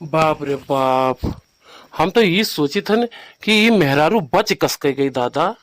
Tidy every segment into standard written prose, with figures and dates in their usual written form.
बाप रे बाप। हम तो ये सोची थन कि ये मेहरारू बच कस के गई दादा।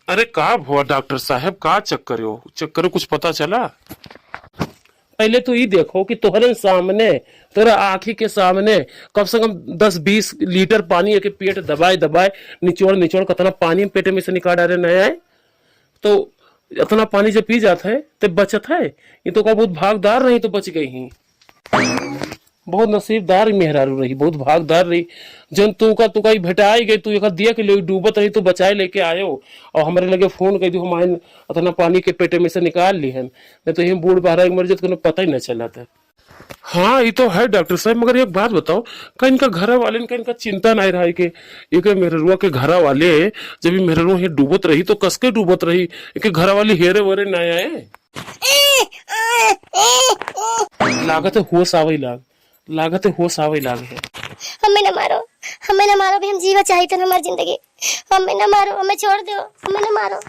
अरे का हुआ डॉक्टर साहब, का चक्कर हो? चक्कर कुछ पता चला? पहले तो ये देखो कि तुम्हारे सामने, तेरा आंखी के सामने कम से कम 10-20 लीटर पानी एक पेट दबाए दबाए निचोड़ निचोड़ कितना पानी पेट में से निकाल डाले नया है। तो इतना पानी जब पी जाता है तब बचत है। ये तो का बहुत भागदार रही तो बच गई ही। बहुत नसीबदार मेहरारू रही, बहुत भागदार रही। जन तू का भेटाई गई, तू एक दिया के लोग डूबत रही तो बचाए लेके आयो और हमारे लगे फोन कर दी, हमारे इतना पानी के पेटे में से निकाल ली है, नहीं तो हम बूढ़ बहरा मर जाते पता ही न चला था। हाँ ये तो है डॉक्टर साहब, मगर एक बात बताओ, का इनका घर वाले का इनका चिंता नहीं रहा है कि एक मेहरुआ के घर वाले जब ये मेहरुआ ये डूबत रही तो कसके डूबत रही, एक घर वाले हेरे वेरे न आए। लागत है होश आवे लाग, लागत है होश आवे लाग है। हमें न मारो, हमें न मारो, भी हम जीवा चाहिए थे हमारी जिंदगी। हमें न मारो, हमें छोड़ दो, हमें न मारो।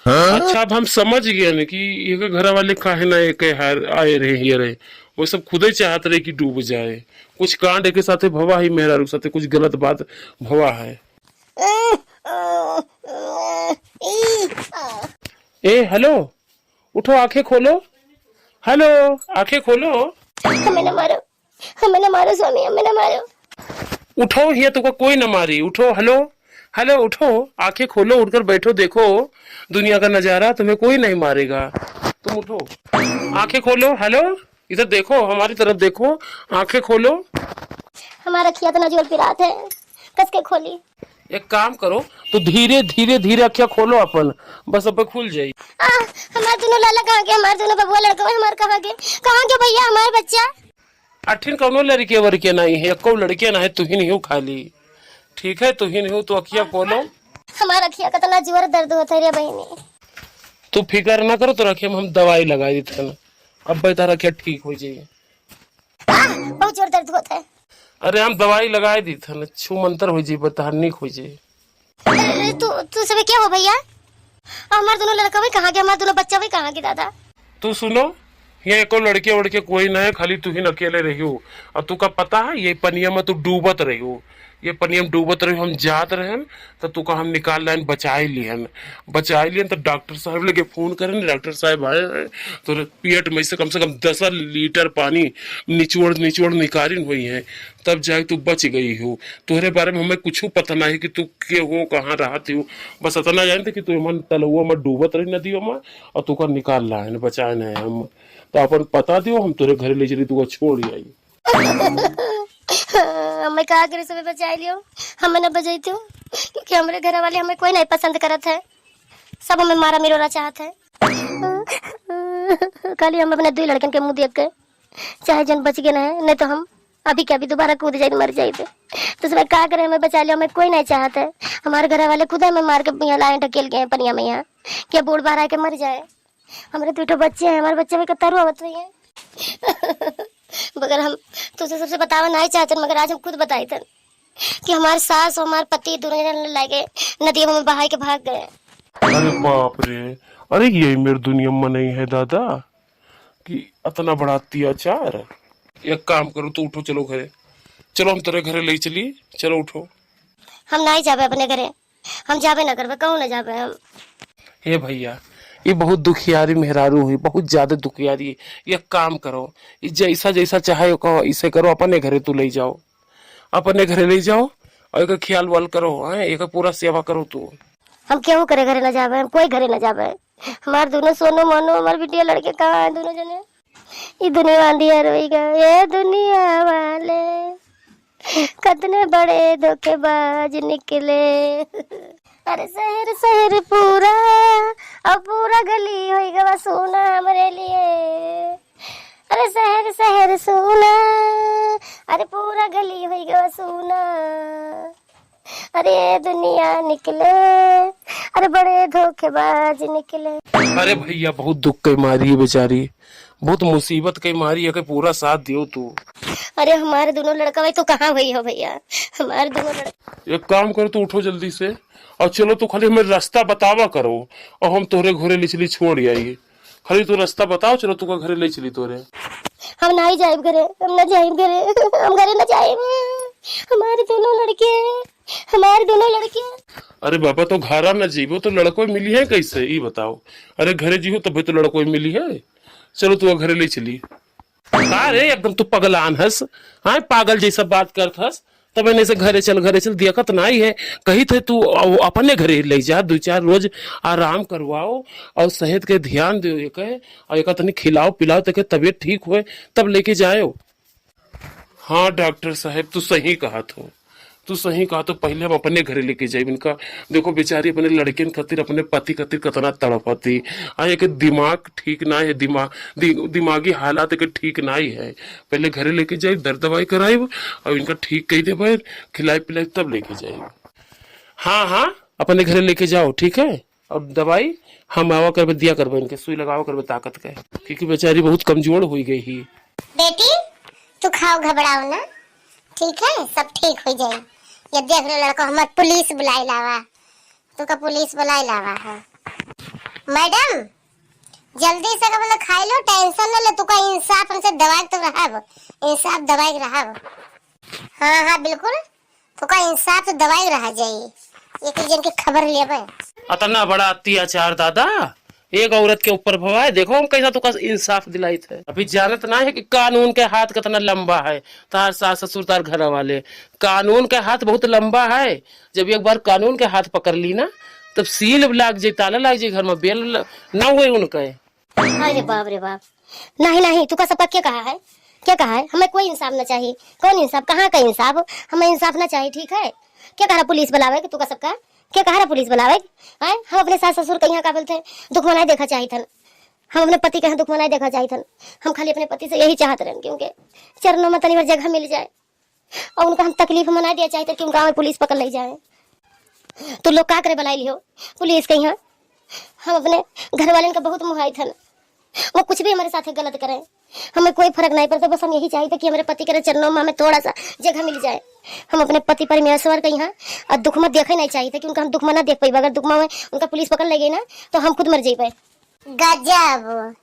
अच्छा अब हम समझ गए न कि ये घर वाले काहे ना एक आए रहे ये रहे, वो सब खुद ही चाहते रहे कि डूब जाए। कुछ कांड के साथे भवा ही मेहरारू साथे कुछ गलत बात भवा है। ए हेलो, उठो आंखें खोलो, हेलो आंखें खोलो। हमें न मारो, हमें न मारो स्वामी, हमें न मारो। उठो, ये तो कोई न मारी, उठो। हेलो हेलो उठो, आंखें खोलो, उठकर बैठो, देखो दुनिया का नजारा, तुम्हें कोई नहीं मारेगा। तुम उठो, आंखें खोलो। हेलो इधर देखो, हमारी तरफ देखो, आंखें खोलो। हमारा खिया तो नजोल पिरात है, कस के खोली। एक काम करो, तो धीरे धीरे धीरे अखियां खोलो अपन, बस अब खुल जाई। हमारे दोनों लाला कहाँ गए? हमारे दोनों बबुआ लड़का हमारे कहाँ गए? कहाँ गए भैया हमारे बच्चा? अठिन कौनो लड़के वड़के नहीं है, एको लड़के ना है, तू ही नहीं हो खाली। ठीक है, तू ही नहीं हो तो अखियां खोलो। हमारा खिया कितना जोर दर्द होता है रे बहनी। तू फिकर ना करो, तो रखिए हम दवाई लगा दी थे ना, अब बेटा रखिए ठीक हो जाइए। बहुत जोर दर्द होता है। अरे हम दवाई लगा दी थे ना, छू मंतर हो जाए, बता निक हो जाए। तू सब क्या हो भैया? हमारे दोनों लड़का भी कहाँ गए? हमारे दोनों बच्चा भी कहाँ गए दादा? तू सुनो, ये एको लड़के वड़के कोई ना है, खाली तू ही अकेले रही हो। और तू का पता है ये पनिया में तू डूबत रही हो, ये पनिया में डूबत रही, हम जात रहे तो तू का हम निकाल लाइन बचाए लिहन, बचाए लिहन तो डॉक्टर साहब लगे फोन करें, डॉक्टर साहब आए हैं तो पेट में से कम 10 लीटर पानी निचोड़ निचोड़ निकाली हुई है, तब जाके तू बच गई हो। तुम्हारे बारे में हमें कुछ पता नहीं कि तू के हो, कहाँ रहती हो, बस इतना जानते कि तू मन तलुआ में डूबत रही नदियों में और तू का निकाल ला है, बचाए नहीं हम तो अपन बता दियो, हम तेरे घर ले चली, तू छोड़ आई। हमें कहा करे सब बचाई लियो, हमें न बचाई थी क्योंकि हमारे घर वाले हमें कोई नहीं पसंद करत है, सब हमें मारा मिरोरा चाहते है। खाली हम अपने दो लड़कन के मुंह देख के चाहे जन बच गए ना, नहीं तो हम अभी क्या भी दोबारा कूद जाए मर जाए। तो सब क्या करे, हमें बचा लियो, हमें कोई नहीं चाहता है। हमारे घर वाले खुद हमें मार के यहाँ लाए ढकेल गए पनिया में, यहाँ क्या बूढ़ बार के मर जाए। हमारे दो बच्चे हैं, हमारे बच्चे में कत्ता रुआवत हुई है। मगर हम तुझे सबसे बतावा नहीं चाहते, मगर आज हम खुद बताए थे कि हमारे सास और हमारे पति दोनों जने लागे नदी में बहा के भाग गए। अरे बाप रे, अरे यही मेरी दुनिया में नहीं है दादा कि इतना बड़ा अत्याचार। एक काम करो, तो उठो, चलो घरे, चलो हम तेरे घरे ले चलिए, चलो उठो। हम नहीं जाबे अपने घरे, हम जाबे ना करबे, कहूँ ना जाबे हम। हे भैया, ये बहुत दुखियारी मेहरारू हुई, बहुत ज्यादा दुखियारी है। ये काम करो, ये जैसा जैसा चाहे कहो इसे करो, अपने घरे तू ले जाओ, अपने घरे ले जाओ और एक ख्याल वाल करो, एक पूरा सेवा करो तू। हम क्यों करे घरे ना जाबे? हम कोई घरे ना जाबे। हमारे दोनों सोनू मोनू हमारे बिटिया लड़के कहाँ है दोनों जने? ये दुनिया अंधियार हो गई, ये दुनिया वाले कितने बड़े धोखेबाज निकले। अरे शहर शहर पूरा और पूरा गली हो गया सोना हमारे लिए। अरे शहर शहर सोना, अरे पूरा गली हो गया सोना। अरे दुनिया निकले, अरे बड़े धोखेबाज निकले। अरे भैया बहुत दुख की मारी है बेचारी, बहुत मुसीबत की मारी है, कि पूरा साथ दियो तू। अरे हमारे दोनों लड़का भाई तो कहाँ हुई हो भैया? हमारे दोनों लड़का। एक काम करो, तू उठो जल्दी से और चलो, तो खाली हमें रास्ता बतावा करो और हम तोहरे घरे ले चली छोड़ आइए। खाली तू रास्ता बताओ, चलो तू घरे ले चली तोरे। हम नहीं जाए घरे, हम न जाए घरे, हम घरे न जाए। हमारे दोनों लड़के हैं, हमारे दोनों लड़के हैं। अरे बाबा तो घरा न जीवो तो लड़को मिली है कैसे ये बताओ। अरे घरे जीवो तभी तो लड़को मिली है। चलो तू घरे ले चली। अरे एकदम तू पगलान हस। हाँ पागल जैसा बात करत हस। तब मैंने से घरे चल दिया कत नहीं है। कही थे तू अपने घरे ले जा 2-4 रोज आराम करवाओ और सेहत के ध्यान दो एक है और एक तनी खिलाओ पिलाओ तक तबीयत ठीक हुए तब लेके जाओ। हाँ डॉक्टर साहब तू सही कहा तो पहले हम अपने घरे लेके जाए इनका। देखो बेचारी अपने लड़कियन खातिर अपने पति खातिर कितना तड़पती। एक दिमाग ठीक ना है, दिमागी हालात के ठीक ना ही है। पहले घरे लेके जाए दर्द दवाई कराए और इनका ठीक कही दे भाई खिलाई पिलाई तब लेके जाए। हाँ हाँ अपने घरे लेके जाओ ठीक है। और दवाई हम आवा कर दिया करबो इनके सुई लगावा करबो ताकत के क्योंकि बेचारी बहुत कमजोर हो गई ही। बेटी तू खाओ घबराओ ना, ठीक है सब ठीक हो जाए। ये देख लो लड़का हमार पुलिस बुलाई लावा, तू का पुलिस बुलाई लावा है। मैडम जल्दी से मतलब खाई लो, टेंशन न ले, तू का इंसाफ हमसे दवाई तो रहा इंसाफ दवाई रहा। हाँ हाँ बिल्कुल तू का इंसाफ तो दवाई रहा जाइए। एक जन की खबर ले इतना बड़ा अत्याचार दादा एक औरत के ऊपर भवाए। देखो हम कैसा तुका इंसाफ दिलाई थे। अभी जानत ना है कि कानून के हाथ कितना लंबा है। तार सास ससुर तार घर वाले कानून के हाथ बहुत लंबा है। जब एक बार कानून के हाथ पकड़ ली ना तब सील लाग जाये ताला लाग जाये घर में बेल ना हुए उनके। अरे बाप रे बाप, नहीं नहीं तू का सबका क्या कहा है, क्या कहा है? हमें कोई इंसाफ ना चाहिए। कौन इंसाफ, कहाँ का इंसाफ? हमें इंसाफ ना चाहिए ठीक है। क्या कहा पुलिस बुलावे तू का सबका, क्या कहा पुलिस बुलावे? हम अपने सास ससुर कहीं का बोलते दुख मनाए देखा चाहिए था। हम अपने पति का दुख मनाए देखा चाहिए था। हम खाली अपने पति से यही चाहते रहे क्योंकि चरणों में तनी जगह मिल जाए और उनका हम तकलीफ मना दिया चाहते कि उनका पुलिस पकड़ ले जाए। तो लोग का करे बुलाई लियो पुलिस कहीं। हम अपने घर वाले का बहुत मुहाई था, वो कुछ भी हमारे साथ गलत करें हमें कोई फर्क नहीं पड़ता। बस हम यही चाहिए कि हमारे पति के चरणों में हमें थोड़ा सा जगह मिल जाए। हम अपने पति परमेश्वर के यहाँ और दुख में देखे नहीं चाहिए कि उनका हम दुख में ना देख पाए। अगर दुख में उनका पुलिस पकड़ ले गई ना तो हम खुद मर जाए। गजब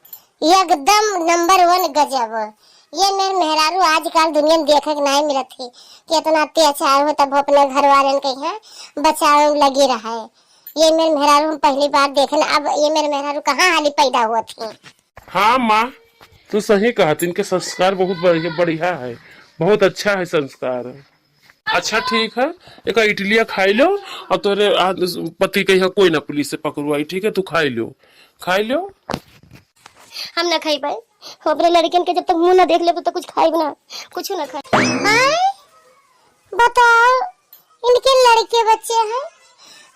एकदम नंबर 1 गजब। ये मेरे मेहरारू आजकल दुनिया में देखे के नहीं मिलत थी कि इतना अत्याचार हो तब अपने घर वाले के यहाँ बचाव लगी रहा है। ये मेरे मेहरारू हम पहली बार देखे। अब ये मेरे मेहरारू कहाँ हाली पैदा हुआ थी। हाँ माँ तू सही कहा। इनके संस्कार बहुत बढ़िया है, बहुत अच्छा है संस्कार। अच्छा ठीक है एक इडलिया खाई लो और तोरे पति के यहाँ कोई ना पुलिस से पकड़वाई ठीक है। तू खाई लो। हम ना खाई पाए अपने लड़कियन के जब तक मुंह ना देख ले तो कुछ खाई ना कुछ ना खाए। बताओ इनके लड़के बच्चे हैं,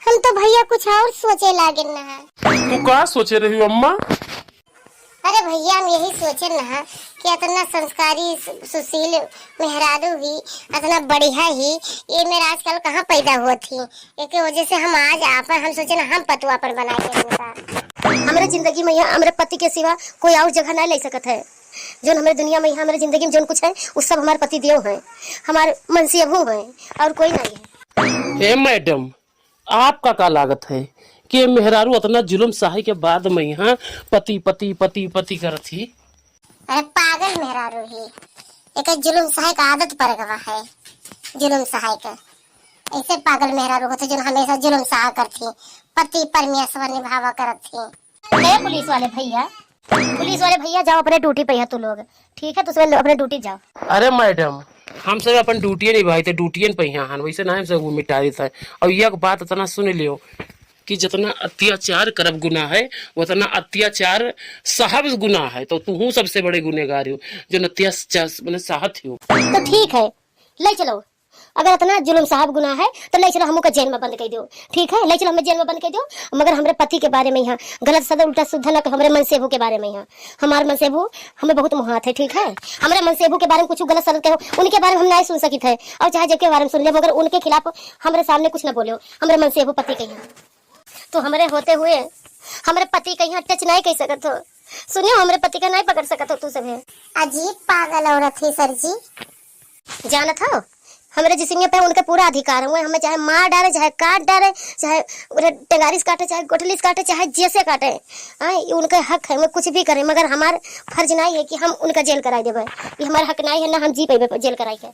हम तो भैया कुछ और सोचे लागे ना है। तू क्या सोचे रही हो अम्मा? अरे भैया हम यही सोचे ना कि इतना संस्कारी सुशील मेहरारू ही इतना बढ़िया ही ये मेरा आजकल कहाँ पैदा हुआ थी। एक वजह से हम आज आप हम सोचे ना हम पतुआ पर बनाए। हमारे जिंदगी में यहाँ हमारे पति के सिवा कोई और जगह नहीं ले सकता है। जो हमारे दुनिया में यहाँ हमारे जिंदगी में जो कुछ है वो सब हमारे पति देव है, हमारे मनसी अबू है और कोई नहीं है। मैडम आपका क्या लागत है कि मेहरारू इतना जुल्म सहाय के बाद में यहाँ पति पति पति पति कर थी? अरे पागल मेहरारू ही एक जुल्म सहाय का आदत पड़ गया है। जुल्म सहाय का ऐसे पागल मेहरारू होते जो हमेशा जुल्म सहा करती पति परमेश्वर निभावा करती। पुलिस वाले भैया जाओ अपने ड्यूटी पे है तू लोग ठीक है। तो अपने ड्यूटी जाओ। अरे मैडम हम सब अपन ड्यूटी निभाई थे ड्यूटियन पे यहाँ वैसे ना हम सब मिटाई था। और यह बात इतना सुन लियो कि जितना अत्याचार करब गुनाह है उतना अत्याचार साहब गुनाह है। तो तू सबसे बड़े गुनेगार हो जो अत्याचार मैंने साहत हो। तो ठीक है ले चलो, अगर इतना जुल्म साहब गुनाह है तो ले चलो हमको जेल में बंद कर दो ठीक है। ले चलो हमें जेल में बंद कर दो मगर हमारे पति के बारे में यहाँ गलत सदा उल्टा सुद्धा न हमारे मनसेबू के बारे में यहाँ हमारे मनसेबू हमें बहुत मुहात है ठीक है। हमारे मनसेबू के बारे में कुछ गलत सदा कहो उनके बारे में हम नहीं सुन सकी थे और चाहे जब के बारे में सुन ले मगर उनके खिलाफ हमारे सामने कुछ न बोले हमारे मनसेबू पति के यहाँ। तो हमारे होते हुए हमारे पति का यहाँ टच नहीं कर सकत हो। सुनियो हमारे पति का नहीं पकड़ सकत हो तू सब। अजीब पागल औरत है सर जी। जानत हो हमारे जिसमें पे उनके पूरा अधिकार हुए हमें चाहे मार डाले चाहे काट डाले चाहे टंगारी से काटे चाहे गोठली से काटे चाहे जैसे काटे। ये उनका हक है, मैं कुछ भी करें मगर हमारा फर्ज नहीं है कि हम उनका जेल कराई देवे। ये हमारा हक नहीं है ना हम जी पे जेल कराई है।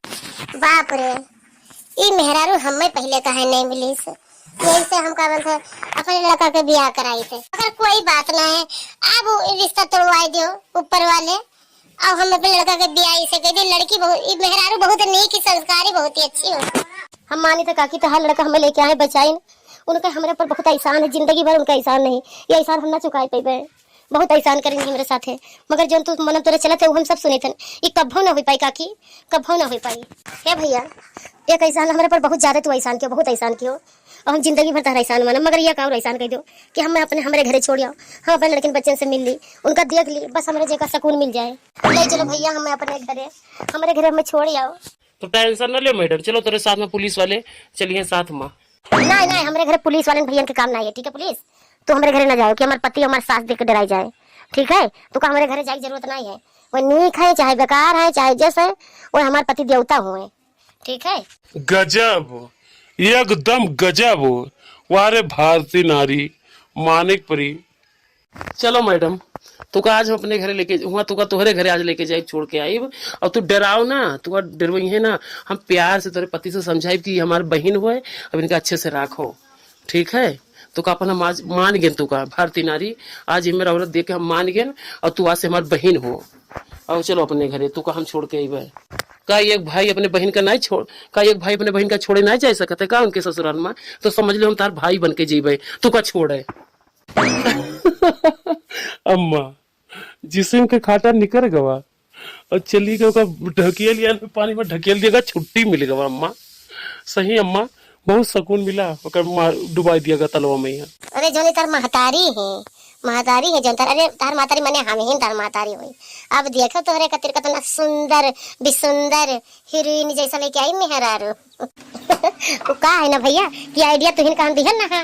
बाप रे ई मेहरारू हमें पहले कहे नहीं मिली से, यही से हम कहल थे अपने लड़का के ब्याह कराई थे। अगर कोई बात ना है, अब रिश्ता तोड़वाई दियो ऊपर वाले, अब हम अपने लड़का के ब्याह से कह दी। लड़की बहुत मेहरारू बहुत नेक संस्कारी बहुत ही अच्छी हो। हम मानी थे काकी तो हर लड़का हमें लेके आए बचाई, उनका हमारे ऊपर बहुत एहसान है, जिंदगी भर उनका एहसान नहीं, ये एहसान हम ना चुकाए पे, बहुत एहसान करेंगे हमारे साथ है। मगर जो तू मन तोरे चलत है वो हम सब सुने थे, ये कब्बो ना हो पाई काकी, कब्बो ना हो पाई। हे भैया एक एहसान हमारे पर बहुत ज्यादा तू एहसान किया, बहुत एहसान किया, और हम जिंदगी भर तारा एहसान माना। मगर यह काम एहसान कह दो कि हम अपने हमारे घरे छोड़ आओ, हम अपने लड़किन बच्चन से मिल ली, उनका देख ली, बस हमारे जगह सुकून मिल जाए। ले चलो भैया हमें अपने घरे, हमारे घरे हमें छोड़ आओ। तो टेंशन न ले मैडम, चलो तेरे साथ में पुलिस वाले चलिए साथ में। नहीं नहीं हमारे घर पुलिस वाले भैया के काम नहीं है, ठीक है पुलिस तो हमारे घरे ना जाओ कि हमारे पति हमारे सास देख के डराई जाए, ठीक है। तो हमारे घरे जाने की जरूरत नहीं है, वो नीक है चाहे बेकार है चाहे जैसे है, वो हमारे पति देवता हुए, ठीक है। गजब, एकदम गजब, वारे भारतीय नारी मानिक परी। चलो मैडम तू का आज हम अपने घरे लेके हुआ, तू का तोहरे घरे आज लेके जाए छोड़ के आई, और तू डराओ ना, तू का डरवई है ना, हम प्यार से तेरे पति से समझाई कि हमारे बहन हुए, अब इनका अच्छे से राखो, ठीक है। तो का अपन हम आज मान गए, तू का भारतीय नारी आज ये मेरा औरत देख के हम मान गए, और तू आज से हमारी बहन हो। और चलो अपने घरे, तू का हम छोड़ के आई का एक भाई अपने बहन का नहीं छोड़, का एक भाई अपने बहन का छोड़े नहीं जा सकते का उनके ससुराल में, तो समझ लो हम तार भाई बन के जीवे, तू का छोड़े। अम्मा जिसम के खाटा निकर गवा और चली गया, ढकेल लिया पानी में ढकेल दिया, छुट्टी मिल गवा अम्मा। सही अम्मा बहुत सुकून मिला, डुबाई दिया तलवा में। अरे जो तार महतारी है जनता, अरे तार महतारी मने हम ही तार महतारी हुई। अब देखो तोहरे खातिर कितना सुंदर बिसुंदर हीरोइन जैसा लेके आई मेहरारू। वो का है ना भैया कि आइडिया तुहिन काम दिहन ना हा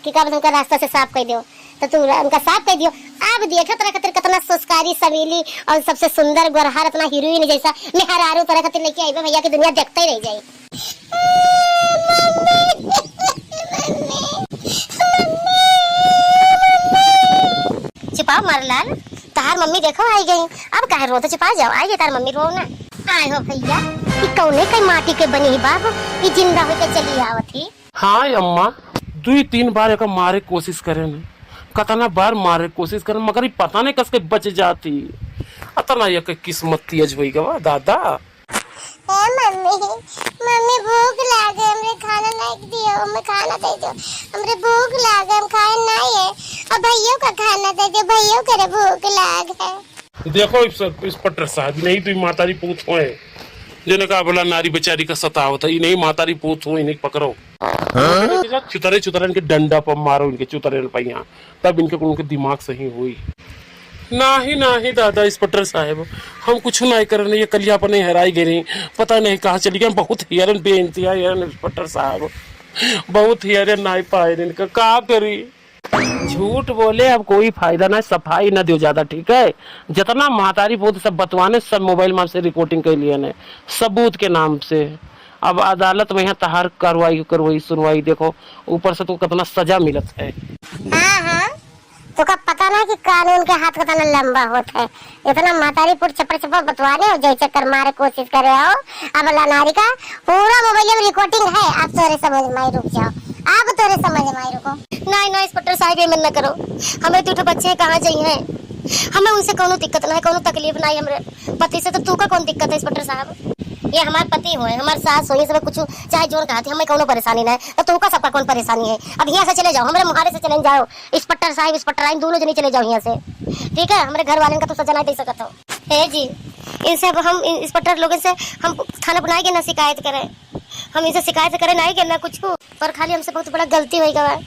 कि कब तुमका रास्ता से साफ कर दियो, तो तू उनका साफ कर दियो। अब देखो तेरे खातिर कितना संस्कारी सवेली और सबसे सुंदर गोरहार इतना हीरोइन जैसा मेहरारू तेरे खातिर लेके आई भैया की दुनिया देखते ही रह जाए। छिपाओ मारलाल, तार मम्मी देखो आई गई, अब काहे रो, तो छिपा जाओ, आई गई तार मम्मी, रो ना। आए हो भैया ये कौने कई माटी के बनी बाब, ये जिंदा होके चली आवत ही। हाँ अम्मा 2-3 बार एक मारे कोशिश करे न, कतना बार मारे कोशिश करे, मगर ये पता नहीं कस के बच जाती, अतना एक किस्मत तेज हुई गवा दादा। मम्मी भूख लागे, हमरे खाना नहीं दियो, हमें खाना दे दो, हमरे भूख लागे, हम खाए नहीं है, अब भैया का खाना दे दो, भैया करे भूख लागे। देखो इस पट्टर साहब नहीं तो मातारी पूत हुए, जिन्हें कहा बोला नारी बेचारी का सतावत है, नहीं मातारी पूत हो, इन्हें पकड़ो चुतरे चुतरे इनके डंडा पर मारो, इनके चुतरे पहिया, तब इनके उनके दिमाग सही हुई। नाही दादा इंस्पेक्टर साहब हम कुछ नहीं कर रहे, ये कलिया पर नहीं हराई गई, पता नहीं कहाँ चली गई, बहुत हियरन बेनती है इंस्पेक्टर साहब, बहुत हियरन नहीं पाए इनका, का करी। झूठ बोले अब कोई फायदा नहीं, सफाई न दो ज्यादा, ठीक है। जितना महतारी बहुत सब बतवाने, सब मोबाइल में से रिपोर्टिंग कर लिए ने सबूत के नाम से, अब अदालत में यहाँ तहार करवाई सुनवाई, देखो ऊपर से तो कितना सजा मिलत है। हाँ तो का पता ना कि कानून के हाथ कितना लंबा होता है, इतना मातारी पुर चपर बतवाने हो, जैसे कर मारे कोशिश करे हो। अब नारी का पूरा मोबाइल में रिकॉर्डिंग है, आप तोरे समझ में रुक जाओ, आप तोरे समझ में रुको। नहीं इंस्पेक्टर साहब ये मन न करो, हमें तो बच्चे कहाँ जाइए, हमें उनसे कोनो दिक्कत नहीं, कोनो तकलीफ नहीं, हमारे पति से तो तू का कौन दिक्कत है इंस्पेक्टर साहब, ये हमारे पति हुए, हमारे सास हुई, सब कुछ चाहे जोर कहा थी, हमें कोनो परेशानी नहीं, तो तू का सबका कौन परेशानी है। अब यहाँ से चले जाओ, हमारे मुहारे से चले जाओ, इंस्पेक्टर साहब इंस्पेक्टर आई दोनों जने चले जाओ यहाँ से, ठीक है। हमारे घर वाले का तो सजा नहीं दे सकते हो। हे जी इनसे अब हम इंस्पेक्टर लोगों से हम थाना बनाए के ना शिकायत करें, हम इनसे शिकायत करें नहीं के ना कुछ को, पर खाली हमसे बहुत बड़ा गलती हो गया।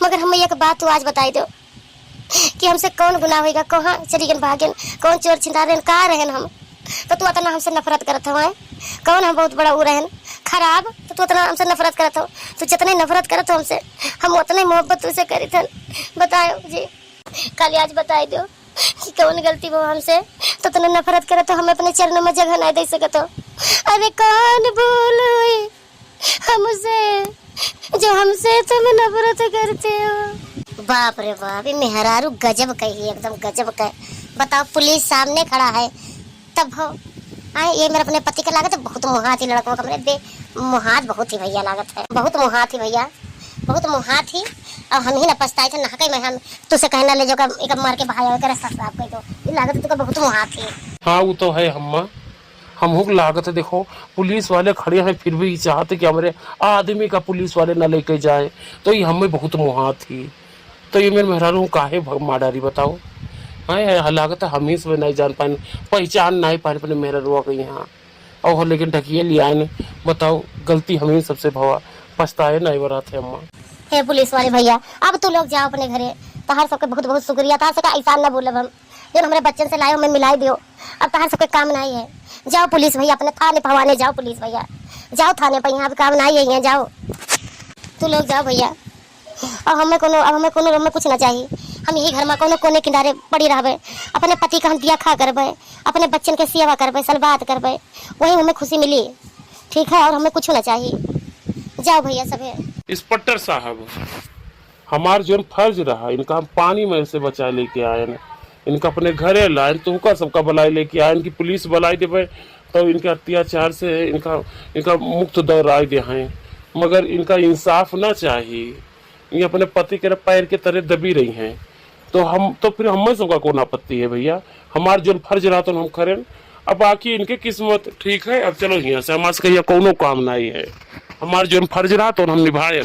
मगर हमें एक बात तू आज बताई दो कि हमसे कौन गुनाह होगा, कहाँ चली गन भागन, कौन चोर छिंदारन कहाँ रहन हम, तो तू इतना हमसे नफरत करत हो, कौन हम बहुत बड़ा उ रहन खराब, तो तू इतना हमसे नफरत करत हो, तो जितने नफरत करत हो हमसे, हम उतने मोहब्बत तुझसे करी थन। बताओ जी खाली आज बताई दो कि कौन गलती वो हमसे, तो तूने नफरत करत हो, हमें अपने चरणों में जगह नहीं दे सकत हो। अरे कौन बोलो हमसे जो हमसे तुम नफरत करते हो। बाप रे बाप, ये मेहरारू गजब कही, एकदम गजब कह। बताओ पुलिस सामने खड़ा है तब हो हाँ ये मेरे अपने पति का लागत है, बहुत मुहात ही लड़कों का मेरे दे मुहात बहुत ही भैया लागत है, बहुत मुहात ही भैया, बहुत मुहात ही। और हम ही ना पछताए थे ना कहीं मैं हम तुझसे कहना ले जो का एक मार के भाई कर साफ कह दो, ये लागत तो का बहुत मुहात ही। हाँ वो तो है हम्मा, हम को लागत है। देखो पुलिस वाले खड़े हैं फिर भी चाहते कि हमारे आदमी का पुलिस वाले ना लेके जाए, तो ये हमें बहुत मुहा थी। तो ये मेरे मेहरारू काहे माडारी बताओ। हाँ लागत है हम ही से नहीं जान पाए, पहचान नहीं पाए अपने मेहरारुआ के यहाँ। और लेकिन ढकिए लिया ने बताओ, गलती हमें सबसे भवा, पछताए नहीं बरा थे अम्मा। हे पुलिस वाले भैया अब तू लोग जाओ अपने घरे, तहार सबके बहुत बहुत शुक्रिया, तहार सबका ऐसा ना बोलब हम जो हमारे बच्चन से लाए हमें मिलाई दियो, अब तहार सबके काम नहीं है। जाओ पुलिस भैया अपने थाने पहुँचाने जाओ, पुलिस भैया जाओ थाने पर, यहाँ काम नहीं है, जाओ तू लोग जाओ भैया। और हमें कोनो कुछ ना चाहिए, हम यही घर में कोनो कोने किनारे पड़ी रहबे, अपने पति का हम दिया खा करबे, अपने बच्चन के सेवा करबे, सलबात करबे, वही हमें खुशी मिली, ठीक है। और हमें कुछ ना चाहिए, जाओ भैया सब। इंस्पेक्टर साहब हमार जो फर्ज रहा, इनका हम पानी में से बचा लेके आए न, इनका अपने घरे लाए तुमका सबका बुलाए लेके आए, इनकी पुलिस बुलाई देवे तो इनके अत्याचार से इनका मुक्त दौराए दे हैं, मगर इनका इंसाफ ना चाहिए। ये अपने पति के पैर के तरह दबी रही हैं, तो फिर हम सबका कौन आपत्ति है भैया, हमार जो फर्ज रहा तो हम करें। अब बाकी इनके किस्मत ठीक है, अब चलो यहाँ से हमारे से कहीं कोनो काम नहीं है, हमार जो फर्ज रहा तो हम निभाए।